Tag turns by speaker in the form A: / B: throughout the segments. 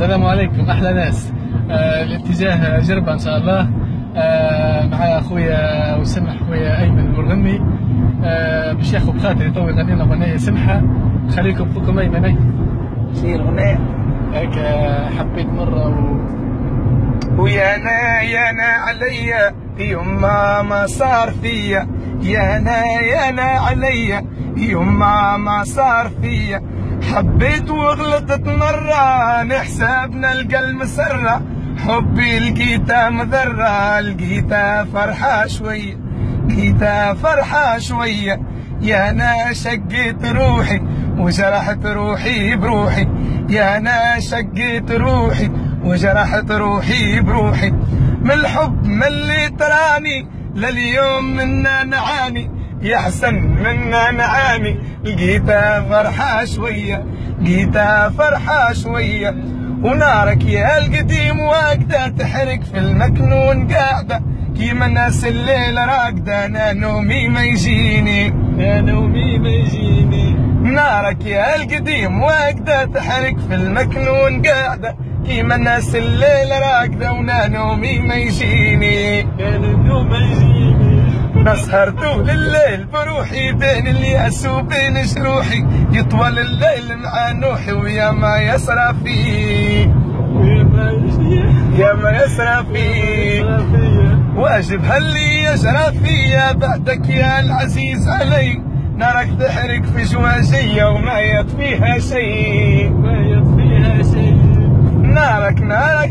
A: السلام عليكم احلى ناس. الاتجاه جربة ان شاء الله. مع اخويا وسمح خويا ايمن المرغمي باش ياخذ بخاطر يطول علينا اغنيه سمحه. خليكم بكم ايمن.
B: شنو الاغنيه؟
A: هيك حبيت مره
B: ويانا عليا يما ما صار فيا، يانا عليا يما ما صار فيا، حبيت وغلطت مرة نحسابنا القلب مسرة، حبي لقيتها مذرة لقيتها فرحة شوية، لقيتها فرحة شوية، يانا شقيت روحي وجرحت روحي بروحي، يانا شقيت روحي وجرحت روحي بروحي، من الحب مليت راني لليوم منا نعاني، يا حسن منا نعاني، لقيتها فرحة شوية، لقيتها فرحة شوية، ونارك يا القديم واقدة تحرق في المكنون قاعدة، كيما الناس الليلة راقدة أنا نومي ما يجيني،
A: يا نومي ما يجيني،
B: نارك يا القديم واقدة تحرق في المكنون قاعدة، كيما الناس الليلة راقدة وانا نومي ما يجيني،
A: يا النوم ما يجيني،
B: نسهر طول الليل بروحي بين الياس وبين جروحي، يطول الليل مع نوحي ويا ما يسرى فيه، يا ما يسرى فيه، واجب هاللي يجرى فيا بعدك يا العزيز علي، نارك تحرق في جواجية وما يطفيها شيء،
A: ما يطفيها شيء،
B: نارك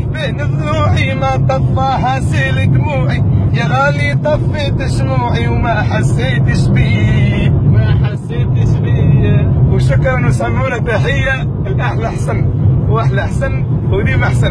B: بين ضلوعي ما طفاها سيل دموعي، يا غالي طفيت شموعي وما حسيتش بيه،
A: ما حسيتش بيه.
B: وشكرا وسمعونا تحية الأحلى حسن وأحلى حسن وديما حسن.